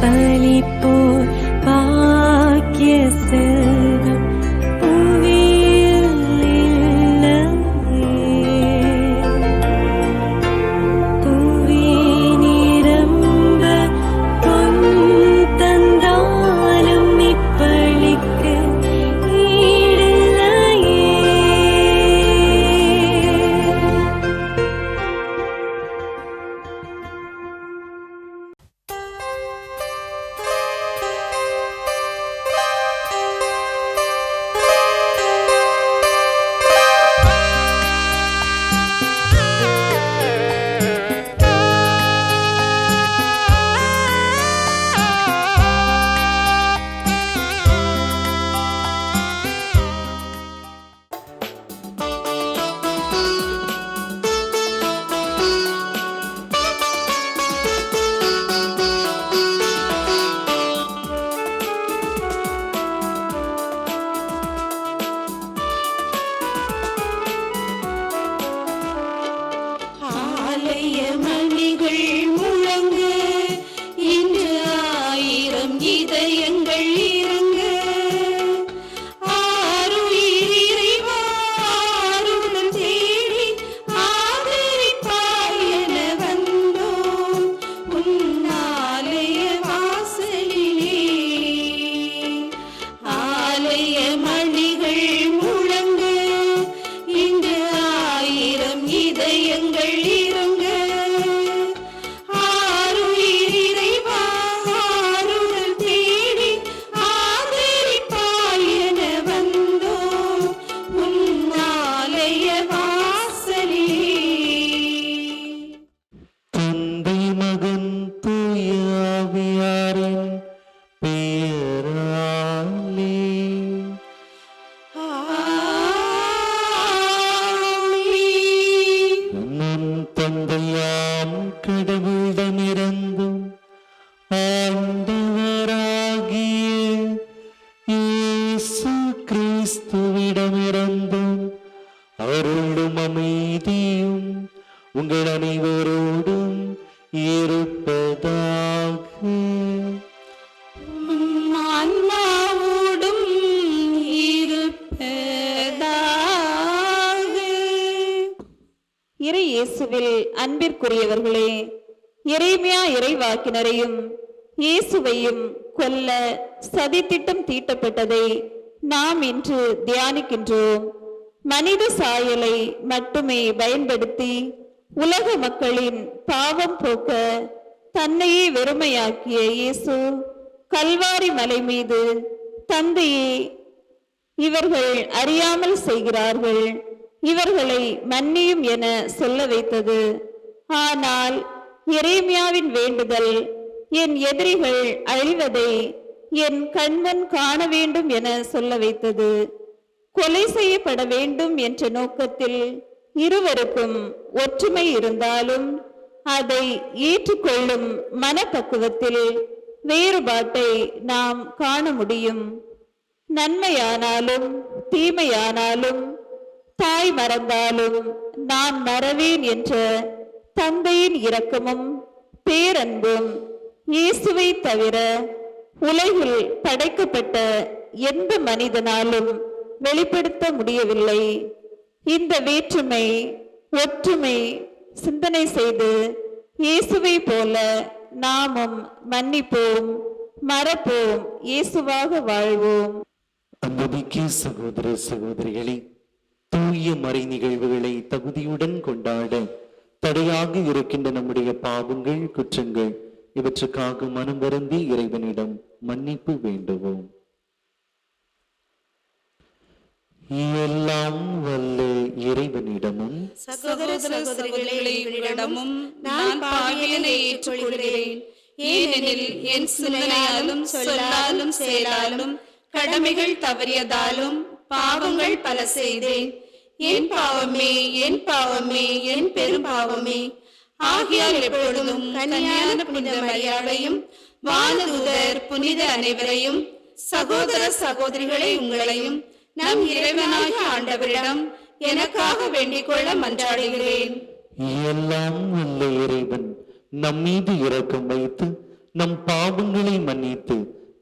பலிப்போர் பாக்கிய செல்வம் புவியில் இல்லையே. புவி நிரம்ப பொன் தந்தாலும் இப்பளிக்கு ஈடில்லையே. ஆலய மணிகள் முழங்க, இன்று 1000 இதயங்கள் இறங்க. ஆருயிர் இறைவா, ஆறுதல் தேடி ஆதரிப்பாய் என வந்தோம் உன் ஆலய வாசலிலே. ஆலய மணிகள் முழங்க, இன்று 1000 இதயங்கள் இறங்க. ஆருயிர் இறைவா, ஆறுதல் தேடி ஆதரிப்பாய் என வந்தோம் உன் ஆலய வாசலிலே. தந்தை மகன் தூய ஆவியாரின் பெயராலே. ஆமென். நம் தந்தையாம் கடவுளிடமிருந்தும் ஆண்டவராகிய இயேசு கிறிஸ்துவிடமிருந்தும் அருளும் அமைதியும் உங்கள் அனைவரோடும் இருப்பதாக. உம் ஆன்மாவோடும் இருப்பதாக. இறை இயேசுவில் அன்பிற்குரியவர்களே, எரேமியா இறைவாக்கினரையும் இயேசுவையும் கொல்ல சதித்திட்டம் தீட்டப்பட்டதை நாம் இன்று தியானிக்கின்றோம். மனித சாயலை மட்டுமே பயன்படுத்தி உலக மக்களின் பாவம் போக்க தன்னையே வெறுமையாக்கிய இயேசு கல்வாரி மலை மீது, தந்தையே, இவர்கள் அறியாமல் செய்கிறார்கள், இவர்களை மன்னியும் என சொல்ல வைத்தது. ஆனால் எரேமியாவின் வேண்டுதல் என் எதிரிகள் அழிவதை என் கண்முன் காண வேண்டும் என சொல்ல வைத்தது. கொலை செய்யப்பட வேண்டும் என்ற நோக்கத்தில் இருவருக்கும் ஒற்றுமை இருந்தாலும் அதை ஏற்றுக்கொள்ளும் மனப்பக்குவத்தில் வேறுபாட்டை நாம் காண முடியும். நன்மையானாலும் தீமையானாலும், தாய் மறந்தாலும் நான் மறவேன் என்ற தந்தையின் இரக்கமும் பேரன்பும் இயேசுவை தவிர உலகில் படைக்கப்பட்ட எந்த மனிதனாலும் வெளிப்படுத்த முடியவில்லை. இந்த வேற்றுமை ஒற்றுமை சிந்தனை செய்து இயேசுவை போல நாமும் மன்னிப்போம், மறப்போம், இயேசுவாக வாழ்வோம். அன்புமிக்க சகோதர சகோதரிகளே, தூய மறை நிகழ்வுகளை தகுதியுடன் கொண்டாட தடையாக இருக்கின்ற நம்முடைய பாவங்கள், குற்றங்கள் இவற்றுக்காக மனம் வருந்தி இறைவனிடம் மன்னிப்பு வேண்டுவோம். எல்லாம் வல்ல இறைவனிடமும் சகோதர சகோதரிகளிடமும் நான் பாவியனை ஏற்றுக்கொள்கிறேன். ஏனெனில் என் சிந்தனையாலும் சொல்லாலும் செயலாலும் கடமைகள் தவறியதாலும் பாவங்கள் பல செய்தேன். என் பாவமே, என் பாவமே, என் பெரும் பாவமே. ஆகியால் எப்பொழுதும் கன்னியான புனித மரியாதையும் வானதூதர் புனித அனைவரையும் சகோதர சகோதரிகளை உங்களையும் நம் இறைவனாகிய ஆண்டவரிடம் எனக்காக வேண்டிக் கொள்ள மன்றாடுகிறேன். எல்லாம் வல்ல இறைவன் நம்மீது இரக்கம் வைத்து நம் பாவங்களை மன்னித்து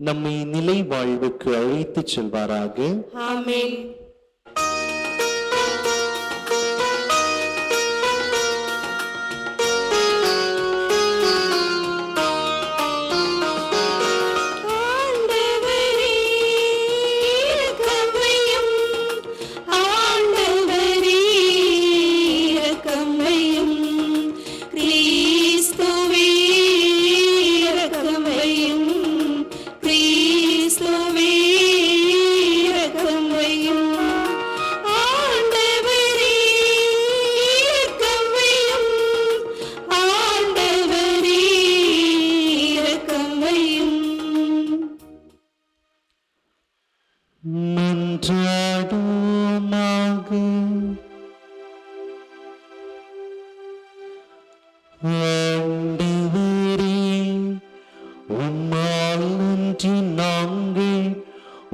நம்மை நிலை வாழ்வுக்கு அழைத்துச் செல்வாராக. ஆமென்.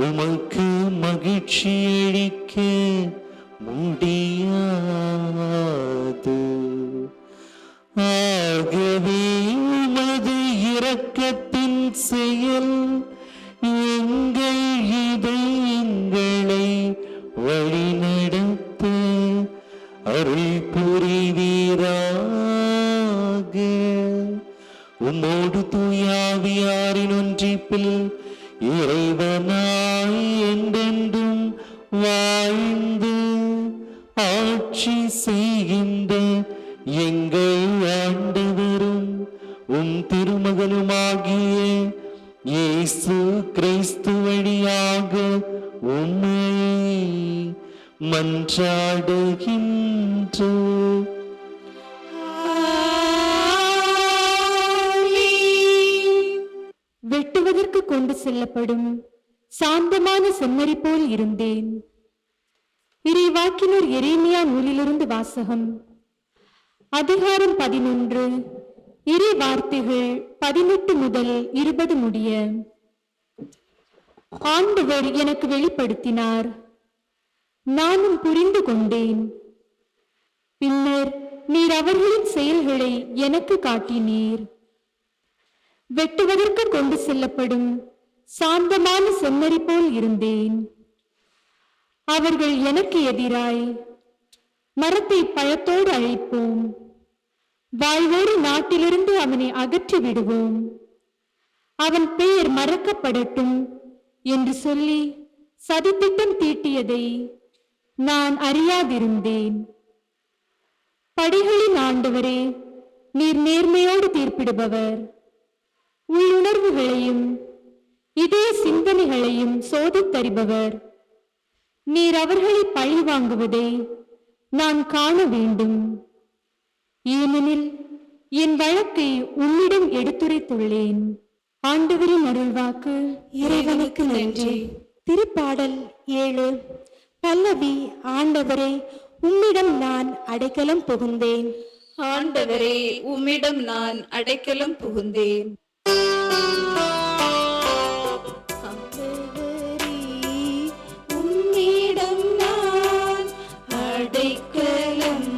உமக்கு மகிழ்ச்சியளிக்க முடியாது. ஆகவே உமது இரக்கத்தின் செயல் எங்கள் இதயங்களை வழிநடத்த அருள் புரிவீராக. உம்மோடு தூயாவியாரின் ஒன்றிப்பில் இறைவனாய் என்றென்றும் வாழ்ந்து ஆட்சி செய்கின்ற எங்கள் ஆண்டவரும் உம் திருமகனுமாகிய இயேசு கிறிஸ்து வழியாக உம்மை மன்றாடுகின்றோம். வெட்டுவதற்கு கொண்டு செல்லப்படும் சாந்தமான செம்மறி போல் இருந்தேன். இறைவாக்கினர் எரேமியா நூலிலிருந்து வாசகம். அதிகாரம் 11, இறை வார்த்தைகள் 18 முதல் 20 முடிய. ஆண்டவர் எனக்கு வெளிப்படுத்தினார், நானும் புரிந்து கொண்டேன். பின்னர் நீர் அவர்களின் செயல்களை எனக்கு காட்டினீர். வெட்டுவதற்கு கொண்டு செல்லப்படும் சாந்தமான செம்மறி போல் இருந்தேன். அவர்கள் எனக்கு எதிராய், மரத்தை பழத்தோடு அழைப்போம், வாழ்வோடு நாட்டிலிருந்து அவனை அகற்றி விடுவோம், அவன் பெயர் மறக்கப்படட்டும் என்று சொல்லி சதித்திட்டம் தீட்டியதை நான் அறியாதிருந்தேன். படைகளின் ஆண்டவரே, நீர் நேர்மையோடு தீர்ப்பிடுபவர். உள்ளுணர்வுகளையும் இதய சிந்தனைகளையும் சோதித்தறிபவர். நீர் அவர்களை பழி வாங்குவதை நான் காண வேண்டும். ஏனெனில் என் வழக்கை உன்னிடம் எடுத்துரைத்துள்ளேன். ஆண்டவரின் அருள்வாக்கு. இறைவனுக்கு நன்றி. திருப்பாடல் 7 பல்லவி. ஆண்டவரே, உம்மிடம் நான் அடைக்கலம் புகுந்தேன். ஆண்டவரே, உம்மிடம் நான் அடைக்கலம் புகுந்தேன். உம்மிடம் நான் அடைக்கலம்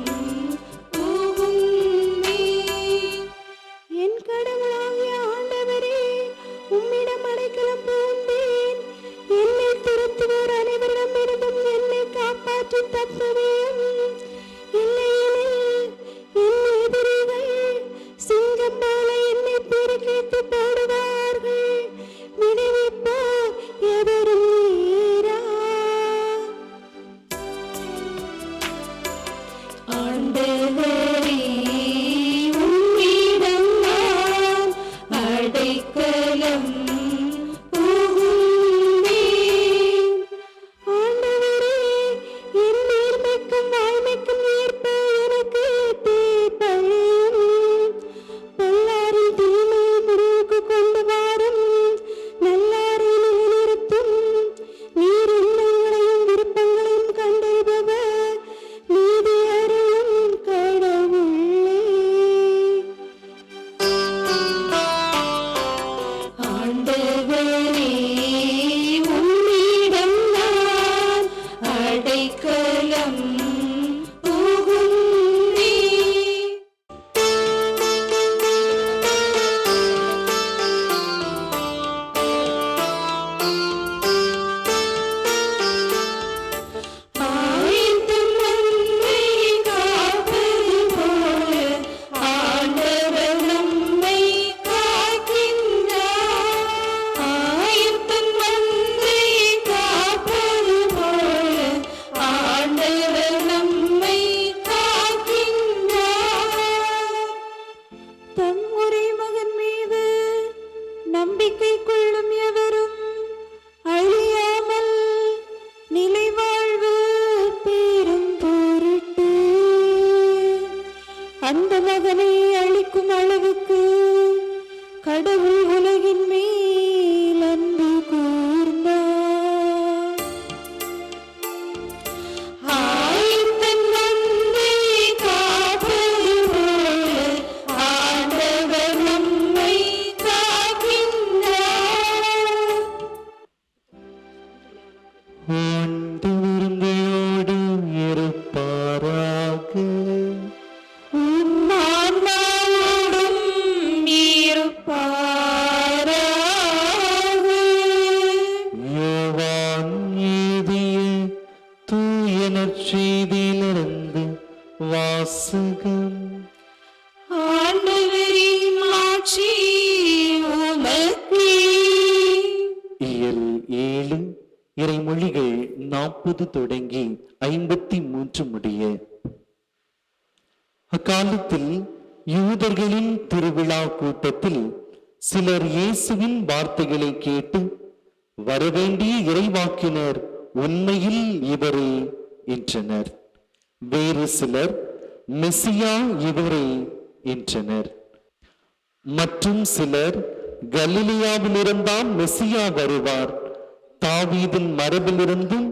புகுந்தேன். என் கடவுளாகிய ஆண்டவரே, உம்மிடம் அடைக்கலம் புகுந்தேன். என்னை துரத்துவோர் அனைவரிடமிருந்தும் என்னை காப்பாற்றி தப்புவேன். இல்லையெனில் என் எதிரிகள் சிங்கம் போல என்னை பெருக்கிட்டு போடுவார். இறைமொழிகள் 40 தொடங்கி 53 முடிய. அக்காலத்தில் யூதர்களின் திருவிழா கூட்டத்தில் சிலர் இயேசுவின் வார்த்தைகளை கேட்டு, வரவேண்டிய இறைவாக்கினர் உண்மையில் இவரே என்றனர். வேறு சிலர், மெசியா இவரே என்றனர். மற்றும் சிலர், கலிலியாவிலிருந்தான் மெசியா வருவார், தாவீதின் மரபிலிருந்தும்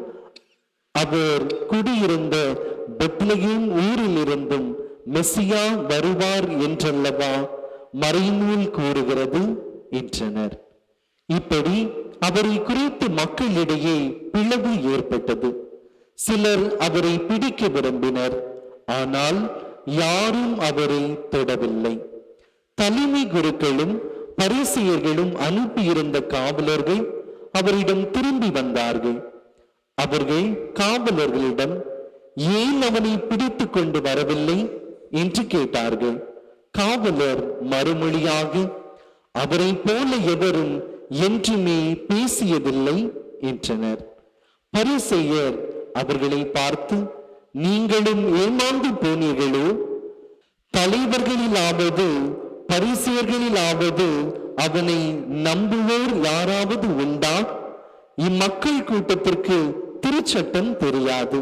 அவர் குடியிருந்த பெத்லகேம் ஊரிலிருந்தும் மெசியா வருவார் என்றல்லவா மறைநூல் கூறுகிறது என்றனர். இப்படி அவரை குறித்து மக்களிடையே பிளவு ஏற்பட்டது. சிலர் அவரை பிடிக்க விரும்பினர், ஆனால் யாரும் அவரை தொடவில்லை. தலைமை குருக்களும் பரிசேயர்களும் அனுப்பியிருந்த காவலர்கள் அவரிடம் திரும்பி வந்தார்கள். அவர்கள் காவலர்களிடம், ஏன் அவனை பிடித்து கொண்டு வரவில்லை என்று கேட்டார்கள். காவலர் மறுமொழியாக, அவரை போல எவரும் என்றுமே பேசியதில்லை என்றனர். பரிசேயர் அவர்களை பார்த்து, நீங்களும் ஏமாந்து போனீர்களோ? தலைவர்களிலாவது பரிசேயர்களிலாவது அவனை நம்புவோர் யாராவது உண்டா? இம்மக்கள் கூட்டத்திற்கு திருச்சட்டம் தெரியாது,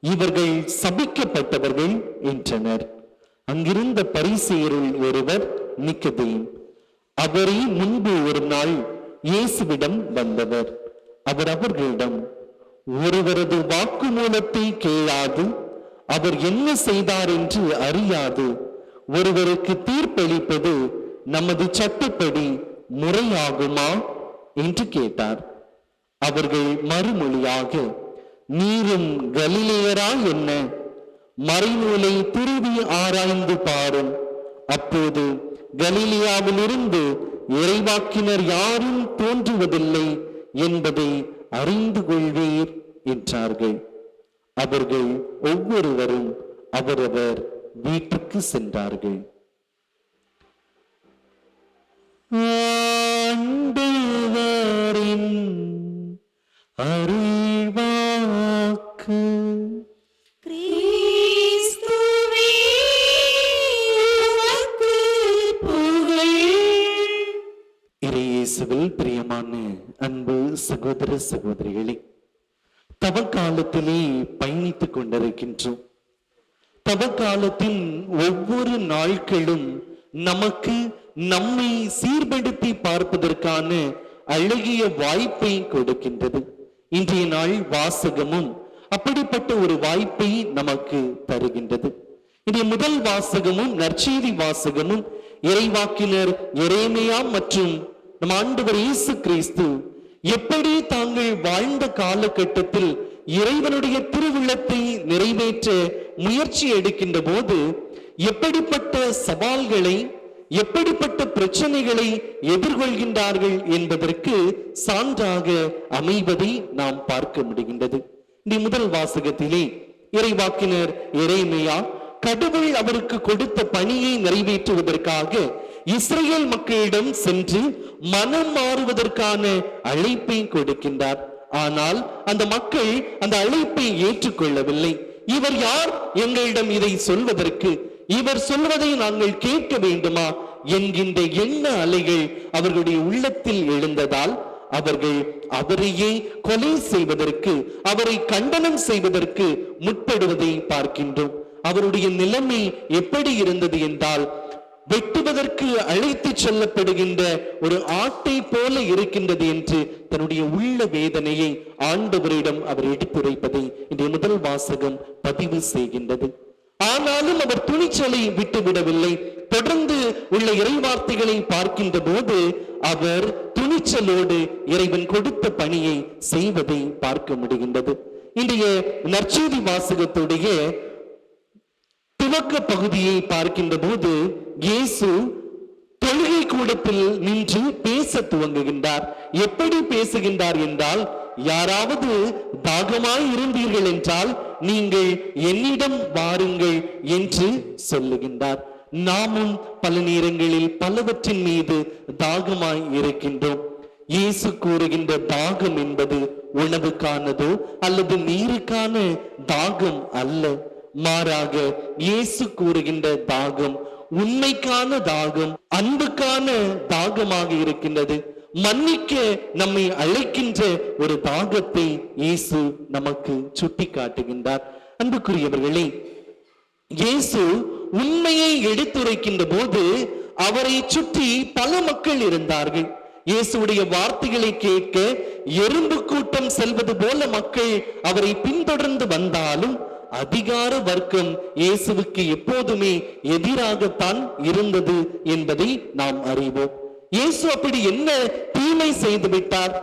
இவர்கள் சபிக்கப்பட்டவர்கள் என்றனர். அங்கிருந்த பரிசேயருள் ஒருவர் நிக்கதேம், அவரே முன்பு ஒரு நாள் இயேசுவிடம் வந்தவர். அவர் அவர்களிடம், ஒருவரது வாக்குமூலத்தை கேளாது அவர் என்ன செய்தார் என்று அறியாது ஒருவருக்கு தீர்ப்பளிப்பது நமது சட்டப்படி முறையாகுமா என்று கேட்டார். அவர்கள் மறுமொழியாக, நீரும் கலிலேயரா என்ன? மறைநூலை திருவி ஆராய்ந்து பாரும், அப்போது கலிலேயாவிலிருந்து இறைவாக்கினர் யாரும் தோன்றுவதில்லை என்பதை அறிந்து கொள்வீர் என்றார்கள். அவர்கள் ஒவ்வொருவரும் அவரவர் வீட்டுக்கு சென்றார்கள். ஆண்டவரின் அருள்வாக்கு. கிறிஸ்துவே உமக்கு புகழ். இயேசுவில் பிரியமான அன்பு சகோதர சகோதரிகளே, தவக்காலத்திலே பயணித்துக் கொண்டிருக்கின்றோம். தவக்காலத்தின் ஒவ்வொரு நாட்களும் நமக்கு நம்மை சீர்படுத்தி பார்ப்பதற்கான அழகிய வாய்ப்பை கொடுக்கின்றது. இன்றைய நாள் வாசகமும் அப்படிப்பட்ட ஒரு வாய்ப்பை நமக்கு தருகின்றது. இன்றைய முதல் வாசகமும் நற்செய்தி வாசகமும் இறைவாக்கினர் எரேமியா மற்றும் நம் ஆண்டவர் இயேசு கிறிஸ்து எப்படி தாங்கள் வாழ்ந்த காலகட்டத்தில் இறைவனுடைய திருவுள்ளத்தை நிறைவேற்ற முயற்சி எடுக்கின்ற போது எப்படிப்பட்ட சவால்களை, எப்படிப்பட்ட பிரச்சனைகளை எதிர்கொள்கின்றார்கள் என்பதற்கு சான்றாக அமைவதை நாம் பார்க்க முடிகின்றது. இந்த முதல் வாசகத்திலே இறைவாக்கினர் எரேமியா கடவுள் அவருக்கு கொடுத்த பணியை நிறைவேற்றுவதற்காக இஸ்ரேல் மக்களிடம் சென்று மனம் மாறுவதற்கான அழைப்பை கொடுக்கின்றார். ஆனால் அந்த மக்கள் அந்த அழைப்பை ஏற்றுக்கொள்ளவில்லை. இவர் யார் எங்களிடம் இதை சொல்வதற்கு? இவர் சொல்வதை நாங்கள் கேட்க வேண்டுமா என்கின்ற எண்ண அலைகள் அவர்களுடைய உள்ளத்தில் எழுந்ததால் அவர்கள் அவரையே கொலை செய்வதற்கு, அவரை கண்டனம் செய்வதற்கு முற்படுவதை பார்க்கின்றோம். அவருடைய நிலைமை எப்படி இருந்தது என்றால், வெட்டுவதற்கு அழைத்து செல்லப்படுகின்ற ஒரு ஆட்டை போல இருக்கின்றது என்று தன்னுடைய உள்ள வேதனையை ஆண்டவரிடம் அவர் எடுத்துரைப்பதை இன்றைய முதல் வாசகம் பதிவு செய்கின்றது. ஆனாலும் அவர் துணிச்சலை விட்டுவிடவில்லை. தொடர்ந்து உள்ள இறைவார்த்தைகளை பார்க்கின்ற போது அவர் துணிச்சலோடு இறைவன் கொடுத்த பணியை செய்வதை பார்க்க முடிகின்றது. இன்றைய நற்செய்தி வாசகத்துடைய துவக்க பகுதியை பார்க்கின்ற போது இயேசு தொழுகை கூடத்தில் நின்று பேச துவங்குகின்றார். எப்படி பேசுகின்றார் என்றால், யாராவது தாகமாய் இருந்தீர்கள் என்றால் நீங்கள் என்னிடம் வாருங்கள் என்று சொல்லுகின்றார். நாமும் பல நேரங்களில் பலவற்றின் மீது தாகமாய் இருக்கின்றோம். இயேசு கூறுகின்ற தாகம் என்பது உணவுக்கானதோ அல்லது நீருக்கான தாகம் அல்ல. மாறாக இயேசு கூறுகின்ற தாகம் உண்மைக்கான தாகம், அன்புக்கான தாகமாக இருக்கின்றது. மன்னிக்க நம்மை அழைக்கின்ற ஒரு தாகத்தை இயேசு நமக்கு சுட்டி காட்டுகின்றார். அன்புக்குரியவர்களே, இயேசு உண்மையை எடுத்துரைக்கின்ற போது அவரை சுற்றி பல மக்கள் இருந்தார்கள். இயேசுடைய வார்த்தைகளை கேட்க எறும்பு கூட்டம் செல்வது போல மக்கள் அவரை பின்தொடர்ந்து வந்தாலும் அதிகார வர்க்கம் இயேசுவுக்கு எப்போதுமே எதிராகத்தான் இருந்தது என்பதை நாம் அறிவோம். இயேசு அப்படி என்ன தீமை செய்து விட்டார்?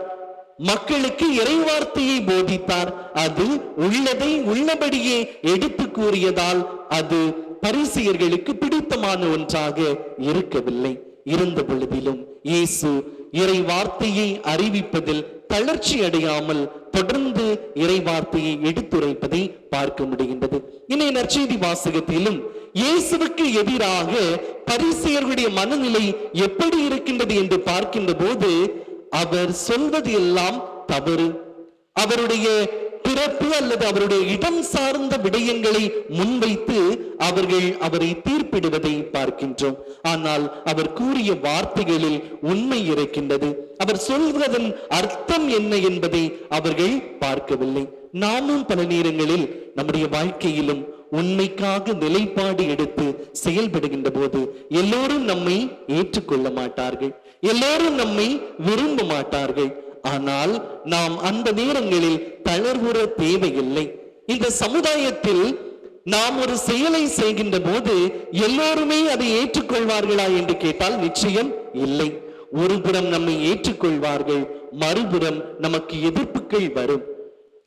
மக்களுக்கு இறைவார்த்தையை போதித்தார். அது உள்ளதை உள்ளபடியே எடுத்து கூறியதால் அது பரிசேயர்களுக்கு பிடித்தமான ஒன்றாக இருக்கவில்லை. இருந்த பொழுதிலும் இயேசு இறை வார்த்தையை அறிவிப்பதில் தளர்ச்சி அடையாமல் தொடர்ந்து இறை வார்த்தையை எடுத்துரைப்பதை பார்க்க முடிகின்றது. இன்றைய நற்செய்தி வாசகத்திலும் இயேசுவுக்கு எதிராக பரிசேயர்களுடைய மனநிலை எப்படி இருக்கின்றது என்று பார்க்கின்ற போது அவர் சொல்வது எல்லாம் தவறு. அவருடைய பிறப்பு அல்லது அவருடைய இடம் சார்ந்த விடயங்களை முன்வைத்து அவர்கள் அவரை தீர்ப்பிடுவதை பார்க்கின்றோம். ஆனால் அவர் கூறிய வார்த்தைகளில் உண்மை இருக்கின்றது. அவர் சொல்வதன் அர்த்தம் என்ன என்பதை அவர்கள் பார்க்கவில்லை. நாமும் பல நேரங்களில் நம்முடைய வாழ்க்கையிலும் உண்மைக்காக நிலைப்பாடு எடுத்து செயல்படுகின்ற போது எல்லோரும் நம்மை ஏற்றுக்கொள்ள மாட்டார்கள், எல்லோரும் நம்மை விரும்ப மாட்டார்கள். ஆனால் நாம் அந்த நேரங்களில் தளர்வுற தேவையில்லை. இந்த சமுதாயத்தில் நாம் ஒரு செயலை செய்கின்ற போது எல்லோருமே அதை ஏற்றுக்கொள்வார்களா என்று கேட்டால் நிச்சயம் இல்லை. ஒருபுறம் நம்மை ஏற்றுக்கொள்வார்கள், மறுபுறம் நமக்கு எதிர்ப்புகள் வரும்.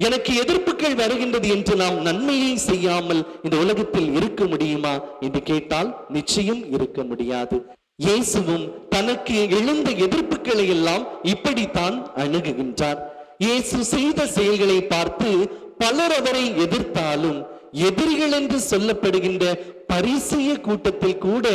எனக்கு எதிர்ப்புகள் வருகின்றது என்று நாம் நன்மையை செய்யாமல் இந்த உலகத்தில் இருக்க முடியுமா என்று கேட்டால் நிச்சயம் இருக்க முடியாது. இயேசுவும் தனக்கு எழுந்த எதிர்ப்புகளை எல்லாம் இப்படித்தான் அணுகுகின்றார். இயேசு செய்த செயல்களை பார்த்து பலர் அவரை எதிர்த்தாலும் எதிரிகள் என்று சொல்லப்படுகின்ற பரிசேய கூட்டத்தில் கூட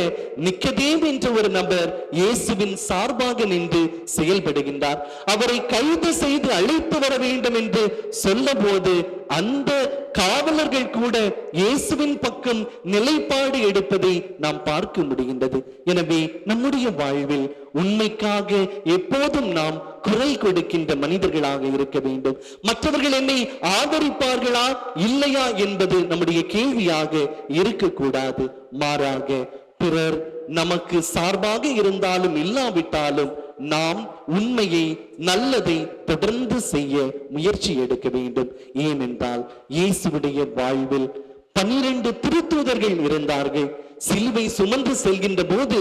நிக்கதேம் என்ற ஒரு நபர் இயேசுவின் சார்பாக நின்று செயல்படுகின்றார். அவரை கைது செய்து அழைத்து வர வேண்டும் என்று சொல்ல போது அந்த காவலர்கள் கூட இயேசுவின் பக்கம் நிலைப்பாடு எடுப்பதை நாம் பார்க்க முடிகின்றது. எனவே நம்முடைய வாழ்வில் உண்மைக்காக எப்போதும் நாம் குரல் கொடுக்கின்ற மனிதர்களாக இருக்க வேண்டும். மற்றவர்கள் என்னை ஆதரிப்பார்களா இல்லையா என்பது நம்முடைய கேள்வியாக இருக்கக்கூடாது. மாறாக பிறர் நமக்கு சார்பாக இருந்தாலும் இல்லாவிட்டாலும் நாம் உண்மையை, நல்லதை தொடர்ந்து செய்ய முயற்சி எடுக்க வேண்டும். ஏனென்றால் இயேசுடைய வாழ்வில் 12 திருத்தூதர்கள் இருந்தார்கள். சிலுவை சுமந்து செல்கின்ற போது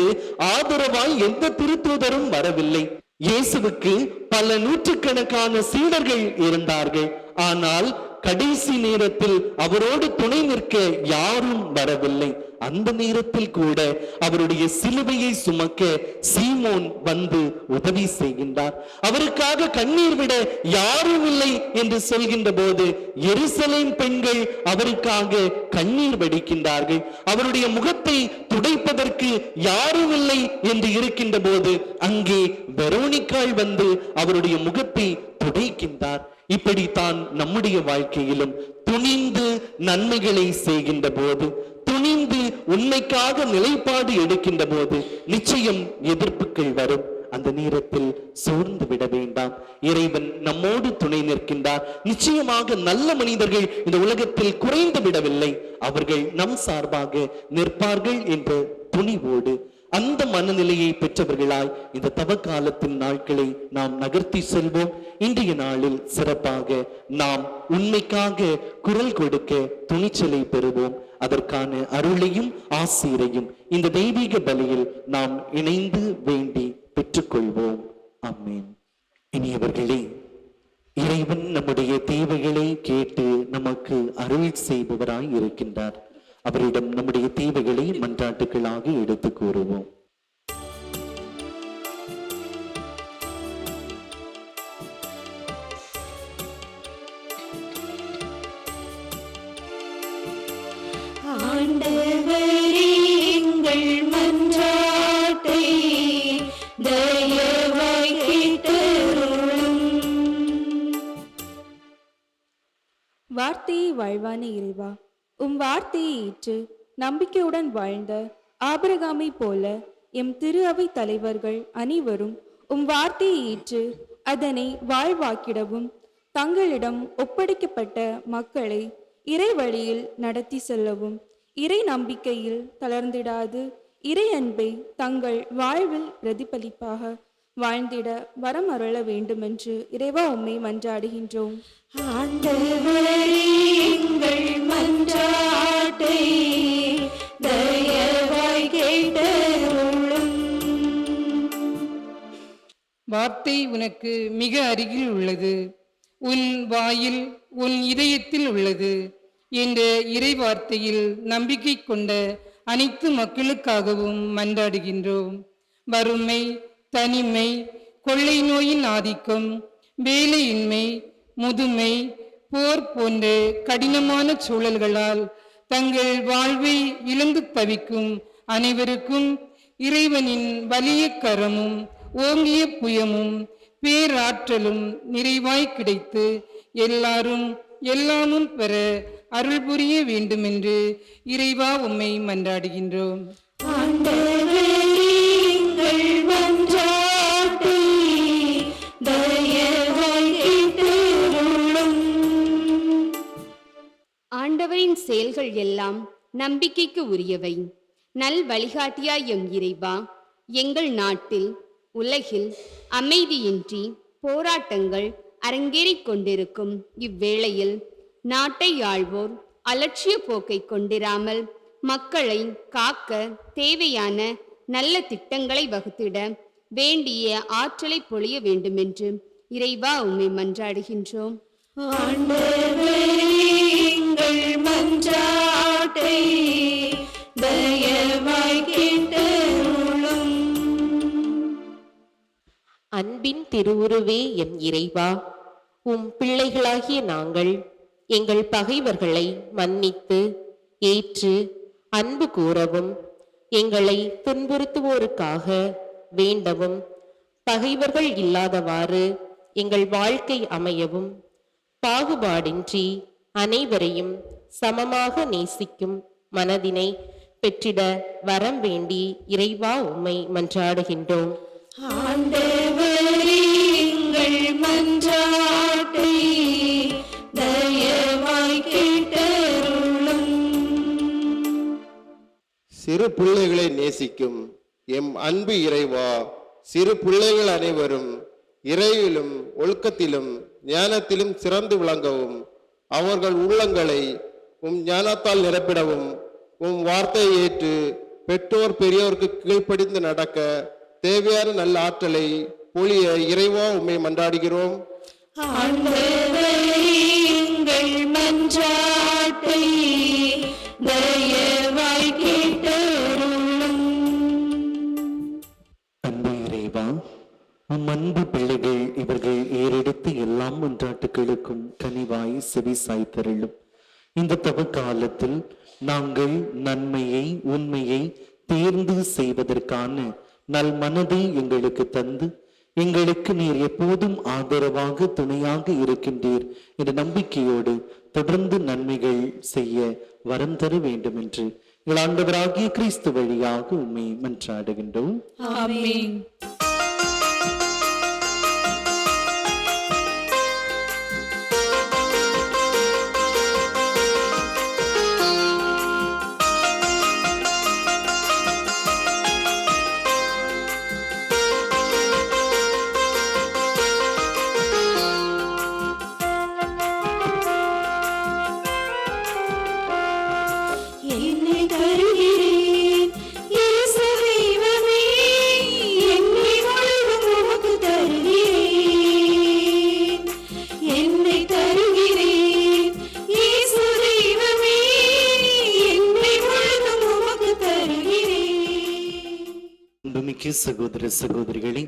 ஆதரவாய் எந்த திருத்தூதரும் வரவில்லை. இயேசுவுக்கு பல நூற்றுக்கணக்கான சீடர்கள் இருந்தார்கள். ஆனால் கடைசி நேரத்தில் அவரோடு துணை நிற்க யாரும் வரவில்லை. அந்த நேரத்தில் கூட அவருடைய சிலுவையை சுமக்க சீமோன் வந்து உதவி செய்கின்றார். அவருக்காக கண்ணீர் விட யாரும் இல்லை என்று சொல்கின்ற போது எருசலேம் பெண்கள் அவருக்காக கண்ணீர் வடிக்கின்றார்கள். அவருடைய முகத்தை துடைப்பதற்கு யாரும் இல்லை என்று இருக்கின்ற போது அங்கே வெரோனிக்காள் வந்து அவருடைய முகத்தை துடைக்கின்றார். இப்படித்தான் நம்முடைய வாழ்க்கையிலும் துணிந்து நன்மைகளை செய்கின்ற போது, துணிந்து உண்மைக்காக நிலைப்பாடு எடுக்கின்ற போது நிச்சயம் எதிர்ப்புகள் வரும். அந்த நேரத்தில் சோர்ந்து விட வேண்டாம். இறைவன் நம்மோடு துணை நிற்கின்றார். நிச்சயமாக நல்ல மனிதர்கள் இந்த உலகத்தில் குறைந்து விடவில்லை. அவர்கள் நம் சார்பாக நிற்பார்கள் என்ற துணிவோடு அந்த மனநிலையை பெற்றவர்களாய் இந்த தவக்காலத்தின் நாட்களை நாம் நகர்த்தி செல்வோம். இன்றைய நாளில் சிறப்பாக நாம் உண்மைக்காக குரல் கொடுக்க துணிச்சலை பெறுவோம். அதற்கான அருளையும் ஆசீரையும் இந்த தெய்வீக பலியில் நாம் இணைந்து வேண்டி பெற்றுக்கொள்வோம். ஆமென். இனியவர்களே, இறைவன் நம்முடைய தேவைகளை கேட்டு நமக்கு அருள் செய்பவராய் இருக்கின்றார். அவரிடம் நம்முடைய தேவைகளை மன்றாட்டுகளாக எடுத்து கூறுவோம். ஆண்டவரே, எங்கள் மன்றாட்டை தயவாய் கேட்டருளும். வார்த்தையை வாழ்வான இறைவா, உம் வார்த்தையை ஏற்று நம்பிக்கையுடன் வாழ்ந்த ஆபிரகாமை போல எம் திரு அவை தலைவர்கள் அனைவரும் உம் வார்த்தையை ஏற்று அதனை வாழ்வாக்கிடவும் தங்களிடம் ஒப்படைக்கப்பட்ட மக்களை இறை வழியில் நடத்தி செல்லவும் இறை நம்பிக்கையில் தளர்ந்திடாது இறை அன்பை தங்கள் வாழ்வில் பிரதிபலிப்பாக வாழ்ந்திட வரம் அருள வேண்டுமென்று இறைவா உம்மை மன்றாடுகின்றோம். ஆண்டவரே எங்கள் மன்றாட்டை தயவாய் கேட்டருளும். வார்த்தை உனக்கு மிக அருகில் உள்ளது, உன் வாயில் உன் இதயத்தில் உள்ளது என்ற இறை வார்த்தையில் நம்பிக்கை கொண்ட அனைத்து மக்களுக்காகவும் மன்றாடுகின்றோம். வறுமை, தனிமை, கொள்ளை நோயின் ஆதிக்கம், வேலையின்மை, முதுமை, போர் போன்ற கடினமான சூழல்களால் தங்கள் வாழ்வை இழந்து தவிக்கும் அனைவருக்கும் இறைவனின் வலிய கரமும் ஓங்கிய புயமும் பேராற்றலும் நிறைவாய் கிடைத்து எல்லாரும் எல்லாமும் பெற அருள் புரிய வேண்டுமென்று இறைவா உம்மை மன்றாடுகின்றோம். ஆண்டவரே எங்கள் மன்றாட்டை தயவாய் கேட்டருளும். ஆண்டவரின் செயல்கள் எல்லாம் நம்பிக்கைக்கு உரியவை. நல் வழிகாட்டியாய் எம் இறைவா, எங்கள் நாட்டில் உலகில் அமைதியின்றி போராட்டங்கள் அரங்கேறிக் கொண்டிருக்கும் இவ்வேளையில் நாட்டை ஆள்வோர் அலட்சிய போக்கை கொண்டிராமல் மக்களை காக்க தேவையான நல்ல திட்டங்களை வகுத்திட வேண்டிய ஆற்றலை பொழிய வேண்டுமென்று இறைவா உம்மை மன்றாடுகின்றோம். ஆண்டவரே எங்கள் மன்றாட்டை தயவாய் கேட்டருளும். அன்பின் திருவுருவே எம் இறைவா, உம் பிள்ளைகளாகிய நாங்கள் எங்கள் பகைவர்களை மன்னித்து ஏற்று அன்பு கூறவும் எங்களை துன்புறுத்துவோருக்காக வேண்டவும் பகைவர்கள் இல்லாதவாறு எங்கள் வாழ்க்கை அமையவும் பாகுபாடின்றி அனைவரையும் சமமாக நேசிக்கும் மனதினை பெற்றிட வரம் வேண்டி இறைவா உம்மை மன்றாடுகின்றோம். ஆண்டவரே எங்கள் மன்றாட்டை தயவாய் கேட்டருளும். சிறு பிள்ளைகளை நேசிக்கும் எம் அன்பு இறைவா, சிறு பிள்ளைகள் அனைவரும் இறையிலும் ஒழுக்கத்திலும் ஞானத்திலும் சிறந்து விளங்கவும் அவர்கள் உள்ளங்களை உம் ஞானத்தால் நிரப்பிடவும் உம் வார்த்தையை ஏற்று பெற்றோர் பெரியோருக்கு கீழ்ப்படிந்து நடக்க தேவையான நல்ல ஆற்றலை பொழிய இறைவா உம்மை மன்றாடுகிறோம். ஆண்டவரே எங்கள் மன்றாட்டை தயவாய் கேட்டருளும். அன்பு இறைவா, உம் அன்பு பிள்ளைகள் இவர்கள் ஏறெடுத்து எல்லாம் மன்றாட்டுகளுக்கும் கனிவாய் செவி சாய்த்தருளும். இந்த தவ காலத்தில் நாங்கள் நன்மையை உண்மையை தேர்ந்து செய்வதற்கான நல் மனதை எங்களுக்கு தந்து எங்களுக்கு நீர் எப்போதும் ஆதரவாக துணையாக இருக்கின்றீர் என்ற நம்பிக்கையோடு தொடர்ந்து நன்மைகள் செய்ய வரம் தர வேண்டும் என்று எங்கள் ஆண்டவராகிய கிறிஸ்து வழியாக உம்மை மன்றாடுகின்றோம். ஆமென். என்னை தருகிறேன் இயேசு தெய்வமே, என்னை முழுதும் உமக்கு தருகிறேன். என்னை தருகிறேன் இயேசு தெய்வமே, என்னை முழுதும் உமக்கு தருகிறேன். அன்புமிக்க சகோதர சகோதரிகளே,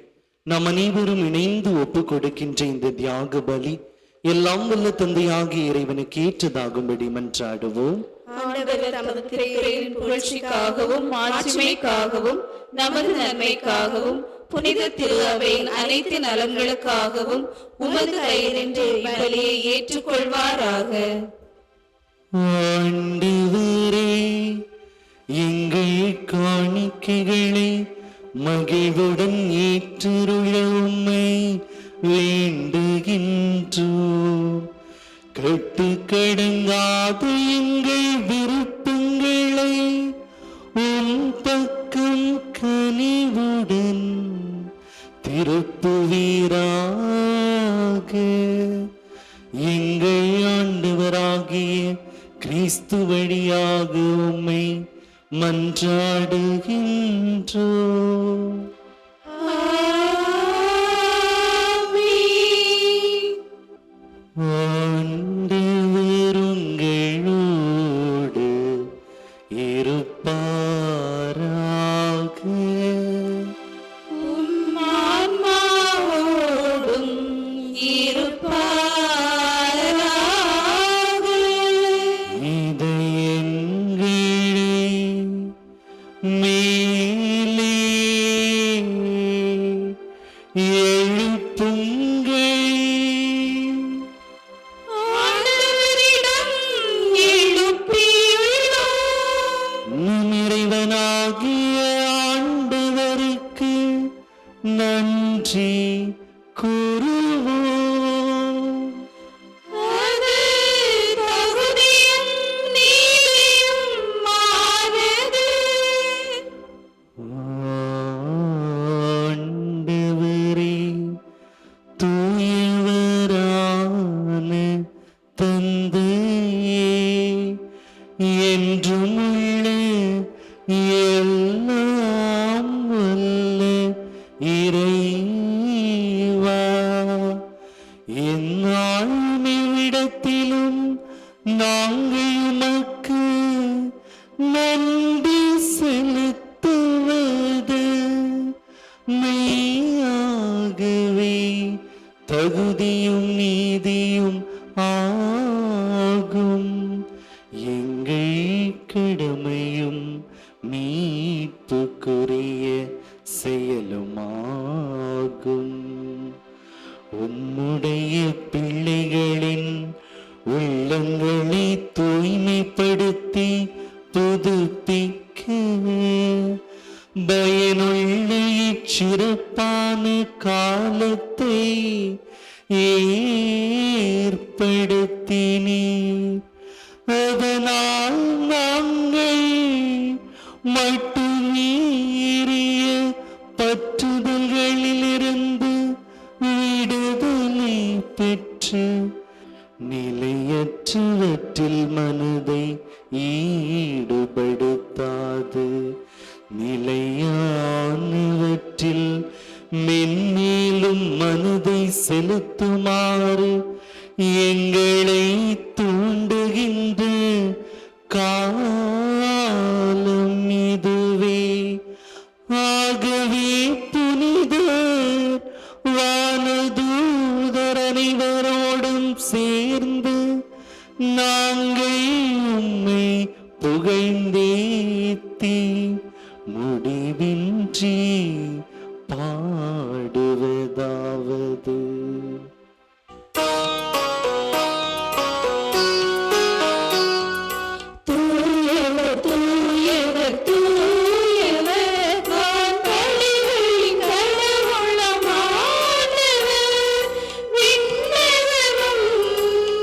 நாம் அனைவரும் இணைந்து ஒப்பு கொடுக்கின்ற இந்த தியாக பலி எல்லாம் வல்ல தந்தையாகிய இறைவனுக்கு ஏற்றதாகும்படி மன்றாடுவோம். ஆண்டவர் தமது திருப்பெயரின் புகழ்ச்சிக்காகவும் மாட்சிமைக்காகவும் நமது நன்மைக்காகவும் புனித திரு அவையின் அனைத்து நலன்களுக்காகவும் உமது கையினின்று பலியை ஏற்றுக்கொள்வாராக. ஆண்டவரே, எங்கள் காணிக்கைகளை மகிழ்வுடன் ஏற்றுள்ள உம்மை வேண்டுகின்றோம். கட்டுக்கடங்காத எங்கள் விருப்பங்களை உம் பக்கம் கனிவுடன் திருப்புவீராக. எங்கள் ஆண்டவராகிய கிறிஸ்து வழியாக உம்மை மன்றாடுகின்றோம். ஆண்டவர் உங்களோடு இருப்பாராக. ஆன்மாவோடும் இருப்பாராக. இதயங்களை மேலே எழுப்புங்கள். ஆண்டவரிடம் எழுப்பியுள்ளோம். நம் இறைவனாகிய ஆண்டவருக்கு நன்றி கூறுவோம். அது தகுதியும் நீதியுமானது. ஆண்டவரே, தூயவரான தந்தையே, என்றும் உள்ள எல்லாம் வல்ல இறைவா, எந்நாளும் எவ்விடத்திலும் நாங்கள் உமக்கு நன்றி செலுத்துவது மெய்யாகவே தகுதியும் நீதியும் ஆகும். எங்கள் கடமையும் மீட்புக்குரிய செயலுமாகும். உம்முடைய பிள்ளைகளின் உள்ளங்களை தூய்மைப்படுத்தி புதுப்பிக்க பயனுள்ள இச்சிறப்பான காலத்தை ஏற்படுத்தினீர். அதனால் நாங்கள் மட்டுமீறிய பற்றுதல்களிலிருந்து விடுதலை பெற்று நிலையற்றவற்றில் மனதை ஈடுபடுத்தாது நிலையானவற்றில் மென்மேலும் மனதை செலுத்துமாறு எங்களை தூண்டுகின்ற காலம் இதுவே. ஆகவே புனிதர் வானதூதர் அனைவரோடும் சேர்ந்து நாங்கள் உம்மை புகழ்ந்தேத்தி முடிவின்றி பாடுவதாவது. தூயவர் தூயவர் தூயவர் வான்பளிகளின் கடவுளமானவர். விண்ணகமும்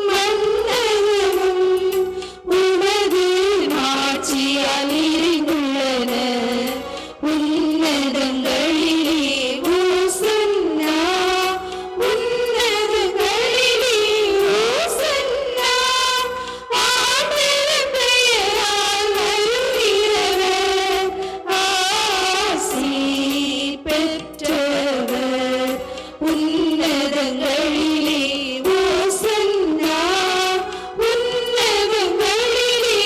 மண்ணகமும் உமது ஆட்சியால் நிறைந்துள்ளன. உன்னதங்களிலே ஓசன்னா, உன்னதங்களிலே ஓசன்னா. ஆண்டவர் பெயரால் வருகிறவர் ஆசி பெற்றவர். உன்னதங்களிலே ஓசன்னா, உன்னதங்களிலே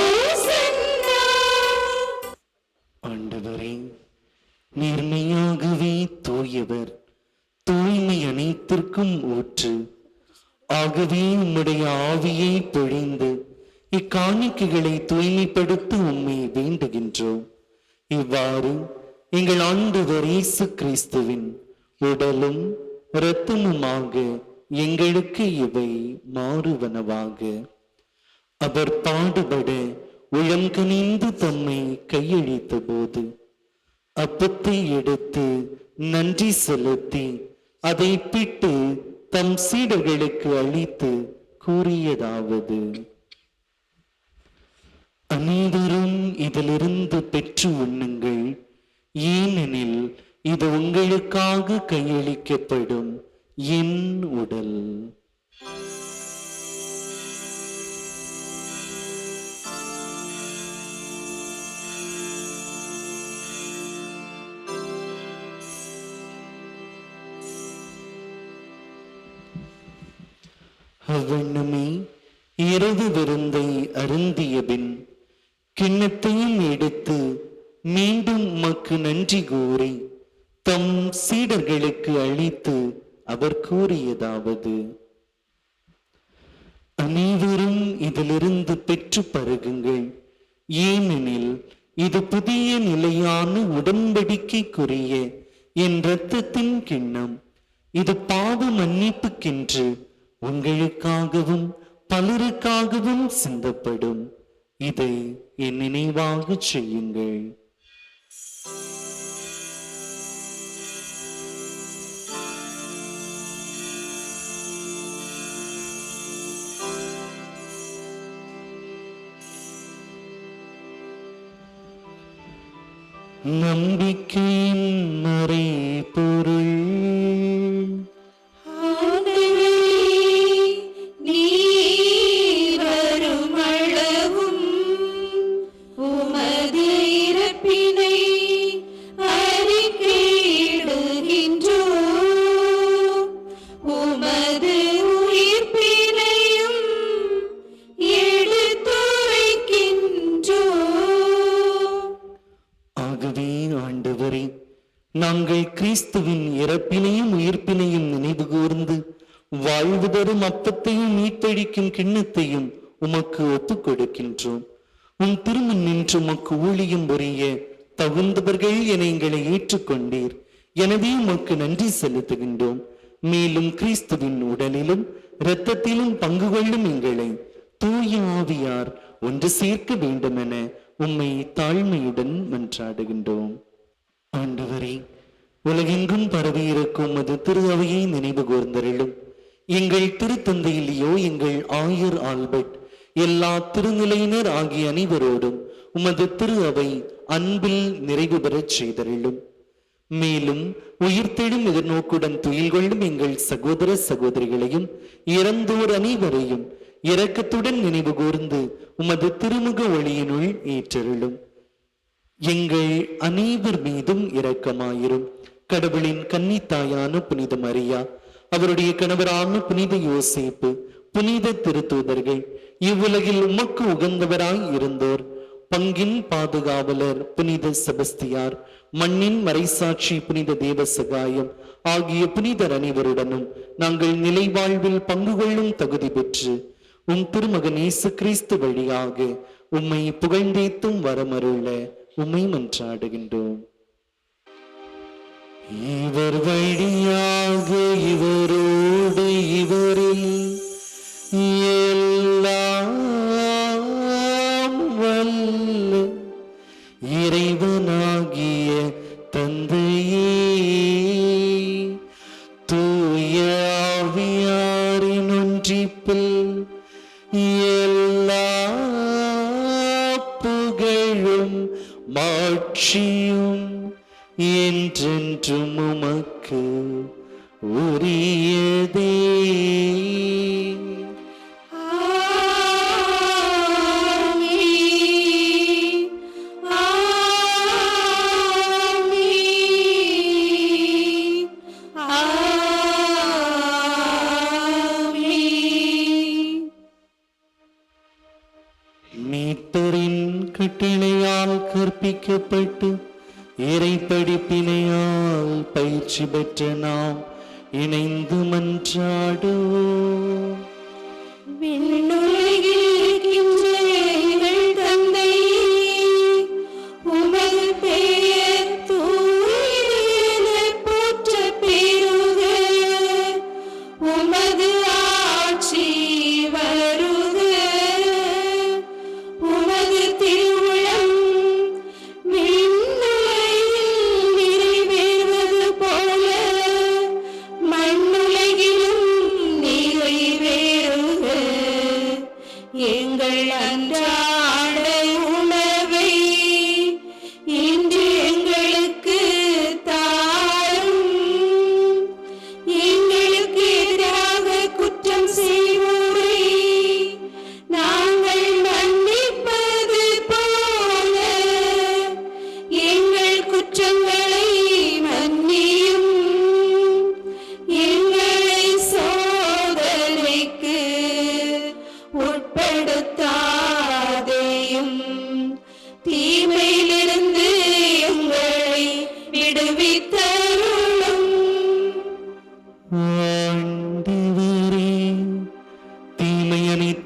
ஓசன்னா. ஆண்டவரே, நேர்மையாகவே தூயவர், தூய்மை அனைத்திற்கும் ஊற்று. ஆகவே உம்முடைய ஆவியை பொழிந்து இக்காணிக்கைகளை தூய்மைப்படுத்த உம்மை வேண்டுகின்றோம். இவ்வாறு எங்கள் ஆண்டவர் இயேசு கிறிஸ்துவின் உடலும் இரத்தமுமாக எங்களுக்கு இவை மாறுவனவாக. அவர் பாடுபட உளங்கனிந்து தம்மை கையளித்த போது அப்பத்தை எடுத்து நன்றி செலுத்தி அதை பிட்டு தம் சீடர்களுக்கு அளித்து கூறியதாவது: அனைவரும் இதிலிருந்து பெற்று உண்ணுங்கள், ஏனெனில் இது உங்களுக்காக கையளிக்கப்படும் என் உடல். அவ்வண்ணமே இரவு விருந்தை அருந்திய பின் கிண்ணத்தையும் எடுத்து மீண்டும் உமக்கு நன்றி கூறி தம் சீடர்களுக்கு அளித்து அவர் கூறியதாவது: அனைவரும் இதிலிருந்து பெற்று பருகுங்கள், ஏனெனில் இது புதிய நிலையான உடன்படிக்கைக்குரிய என் இரத்தத்தின் கிண்ணம். இது பாவ மன்னிப்புக்கென்று உங்களுக்காகவும் பலருக்காகவும் சிந்தப்படும். இதை என் நினைவாக செய்யுங்கள். நம்பிக்கையின் மறைபொருள் நாங்கள் கிறிஸ்துவின் இறப்பினையும் உயிர்ப்பினையும் நினைவு கூர்ந்து வாழ்வு தரும் அப்பத்தையும் மீட்டழிக்கும் கிண்ணத்தையும் உமக்கு ஒப்புக் கொடுக்கின்றோம். உன் திருமண் நின்று உமக்கு ஊழியம் புரிய தகுந்தவர்கள் என எங்களை ஏற்றுக்கொண்டீர். எனவே உமக்கு நன்றி செலுத்துகின்றோம். மேலும் கிறிஸ்துவின் உடலிலும் இரத்தத்திலும் பங்கு கொள்ளும் எங்களை தூய ஆவியார் ஒன்று சேர்க்க வேண்டும் என உம்மை தாழ்மையுடன் மன்றாடுகின்றோம். ஆண்டவரே, உலகெங்கும் பரவியிருக்கும் அது திரு அவையை நினைவு கூர்ந்தருளும். எங்கள் திருத்தந்தையிலேயோ எங்கள் ஆயர் ஆல்பர்ட் எல்லா திருநிலையினர் ஆகிய அனைவரோடும் உமது திரு அவை அன்பில் நிறைவு பெறச் செய்தருளும். மேலும் உயிர்த்தெழும் எதிர்நோக்குடன் துயில் கொள்ளும் எங்கள் சகோதர சகோதரிகளையும் இறந்தோர் அனைவரையும் இரக்கத்துடன் நினைவு கூர்ந்து உமது திருமுக ஒளியினுள் ஏற்றருளும். எங்கள் அனைவர் மீதும் இரக்கமாயிரும். கடவுளின் கன்னித்தாயான புனித மரியா, அவருடைய கணவரான புனித யோசேப்பு, புனித திருத்தூதர்கள், இவ்வுலகில் உமக்கு உகந்தவராய் இருந்தோர், பங்கின் பாதுகாவலர் புனித செபஸ்தியார், மண்ணின் மறைசாட்சி புனித தேவசகாயம் ஆகிய புனிதர் அனைவருடனும் நாங்கள் நிலை வாழ்வில் பங்கு கொள்ளும் தகுதி பெற்று உம் திருமகன் இயேசு கிறிஸ்து வழியாக உம்மை புகழ்ந்தேத்தும் வரமருள உம்மை மன்றாடுகின்றோம். இவர் வழியாக இவரோடு இவரில் எல்லாம் வல்ல இறைவனாகிய தந்தையே, தூய ஆவியாரின் ஒன்றிப்பில் எல்லா புகழும் மாட்சியும் என்றென்றும் உமக்கு உரியதே. மீட்பரின் கட்டளையால் கற்பிக்கப்பட்டு இறை படிப்பினையால் பயிற்சி பெற்ற நாம் இணைந்து மன்றாடுவோம். விண்ணுலகில் இருக்கின்ற எங்கள் தந்தையே, உமது பெயர் தூயது எனப் போற்றப் பெறுக. உமது ஆட்சி வருக.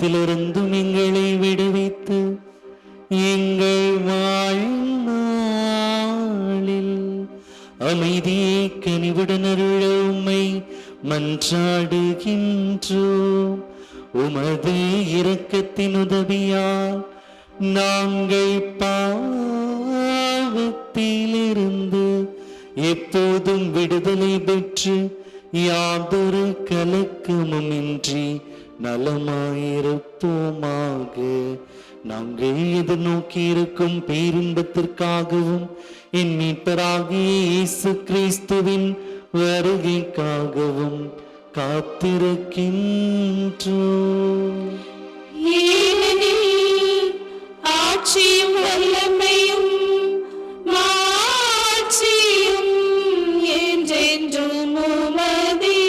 தீமைகளிலிருந்தும் எங்களை விடுவித்து எங்கள் வாழ்நாளில் அமைதியை கனிவுடன் அருள உம்மை மன்றாடுகின்றோம். உமது இரக்கத்தின் உதவியால் நாங்கள் பாவத்திலிருந்து எப்போதும் விடுதலை பெற்று யாதொரு கலக்கமுமின்றி நலமாயிருப்போமாக. நாங்கள் எதிர்நோக்கி இருக்கும் பேரின்பத்திற்காகவும் என் மீட்பராகிய இயேசு கிறிஸ்துவின் வருகைக்காகவும் காத்திருக்கின்றோம். ஏனெனில் ஆட்சியும் வல்லமையும் மாட்சியும் என்றென்றும் உமதே.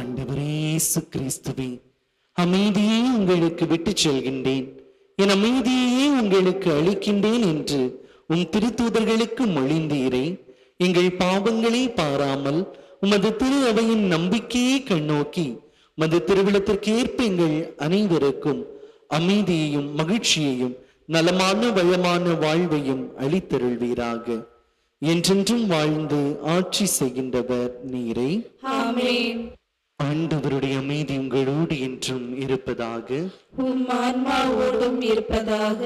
ஆண்டவரே இயேசு கிறிஸ்துவே, அமைதியை உங்களுக்கு விட்டுச் செல்கின்றேன், என் அமைதியையே உங்களுக்கு அளிக்கின்றேன் என்று உம் திருத்தூதர்களுக்கு மொழிந்தீரே. எங்கள் பாவங்களை பாராமல் உமது திரு அவையின் நம்பிக்கையை கண்ணோக்கி உமது திருவிழத்திற்கு ஏற்ப எங்கள் அனைவருக்கும் அமைதியையும் மகிழ்ச்சியையும் நலமான வளமான வாழ்வையும் அளித்தருள்வீராக. என்றென்றும் வாழ்ந்து ஆட்சி செய்கின்றவர் நீரே. ஆமென். ஆண்டவருடைய அமைதி உங்களோடு என்றும் இருப்பதாக. உம் ஆன்மாவோடும் இருப்பதாக.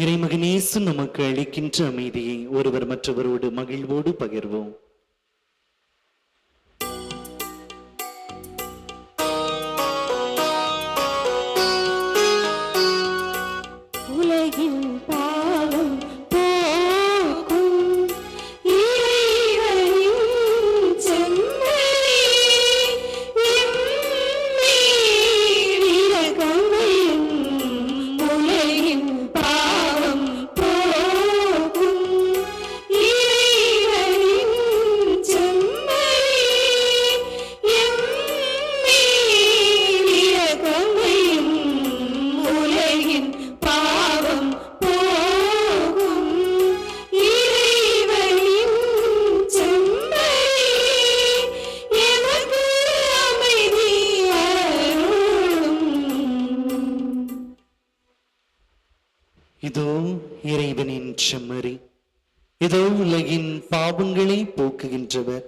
இறைமகன் இயேசு நமக்கு அளிக்கின்ற அமைதியை ஒருவர் மற்றவரோடு மகிழ்வோடு பகிர்வோம். உலகின் பாவம் போக்கும் இறைவனின் செம்மறி, எம்மேல் இரக்கம் வையும். உலகின் பாவம் போக்கும் இறைவனின் செம்மறி, எம்மேல் இரக்கம் வையும். உலகின் பாவம் போகும் இறைவனின் செம்மறி, எமக்கு அமைதி அருளும். இதோ இறைவனின் செம்மறி, இதோ உலகின் பாவங்களை போக்குகின்றவர்.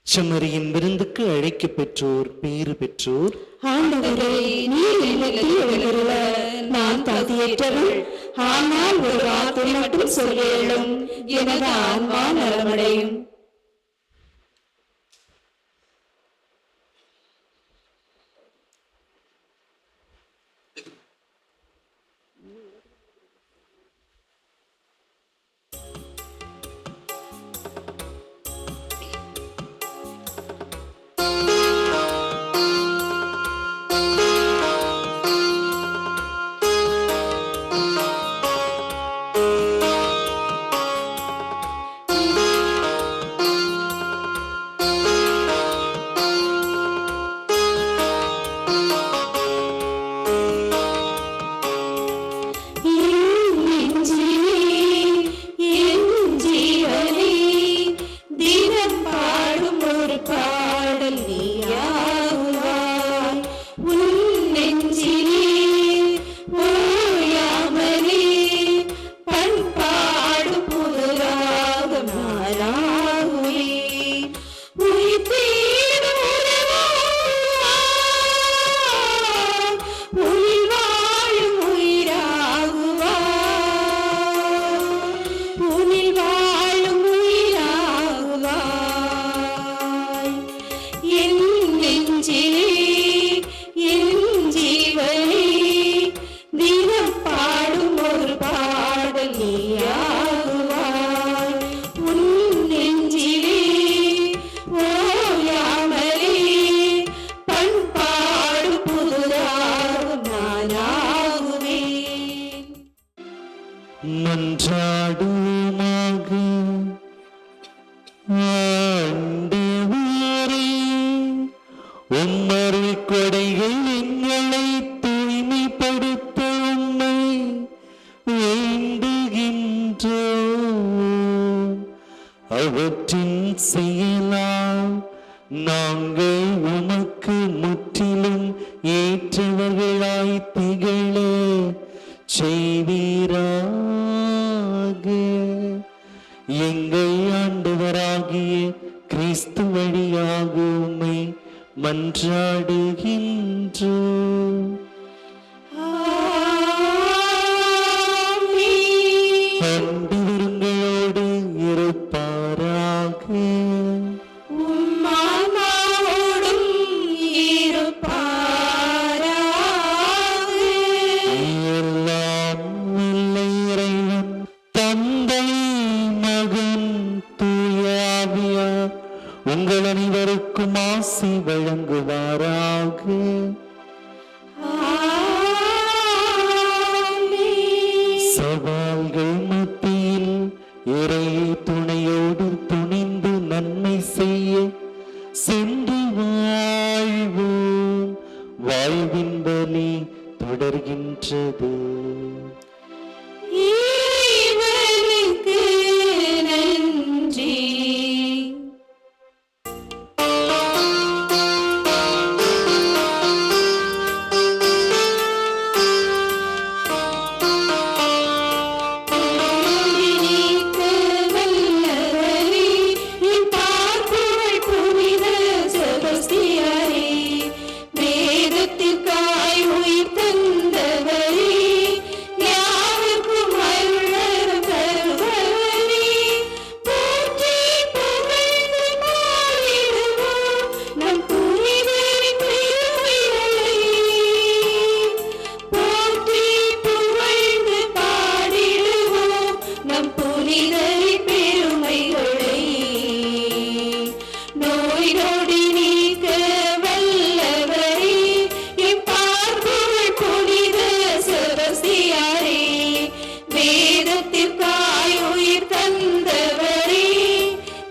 செம்மறியின் விருந்துக்கு அழைக்க பெற்றோர் பேறு பெற்றோர். ஆண்டவரே, நீர் இல்லத்தில் எழுந்துள்ள நான் தகுதியற்றவள், ஆனால் ஒரு வார்த்தை மட்டும் சொல்லும், எனது ஆன்மா நலமடையும். மன்றாடுவோமாக. ஆண்டவரே, உம்மருள் கொடைகள் எங்களை தூய்மைப்படுத்த உம்மை வேண்டுகின்றோம். அவற்றின் செயலால் நாங்கள் உமக்கு முற்றிலும் ஏற்ப மன்றாடுகின்றோம். ஆண்டவர்களோடு இருப்பாராக. உம்மாவோடும் இருப்பாராக. எல்லாம் வல்ல இறைவன் தந்தை மகன் தூயாவியார் உங்கள் அனைவருக்கும் ஆசி வழங்குவாராக. சவால்கள் மத்தியில் இறை துணையோடு துணிந்து நன்மை செய்ய சென்று வாழ்வோம். வாழ்வின் பலி தொடர்கின்றது. இறைவனுக்கு நன்றி. வேதத்திற்காய் உயிர் தந்தவரே, யாருக்கும் அருள் தருபவரே, போற்றி புகழ்ந்து பாடிடுவோம் நம் புனிதரின் பெருமைகளை. போற்றி புகழ்ந்து பாடிடுவோம் நம் புனிதரின் பெருமைகளை. நோய் நொடி நீக்க வல்லவரே, இப்பார்ப்புகள் புனித செபஸ்தியாரே, வேதத்திற்காய் உயிர் தந்தவரே,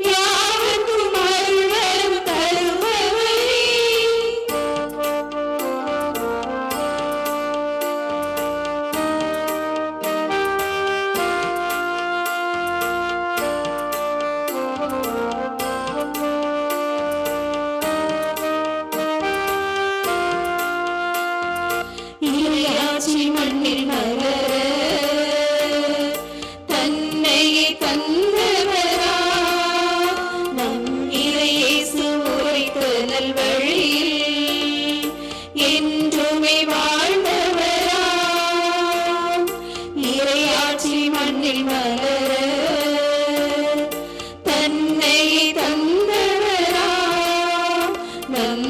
யாவர்க்கும் அருள் தருபவரே. இறையாட்சி மண்ணில் மலர தன்னையே தந்தவரா, நம் இறையேசு உரைத்த நல்வழியில் என்றுமே வாழ்ந்தவரா. இறையாட்சி மண்ணில் மலர தன்னையே தந்தவரா, நம்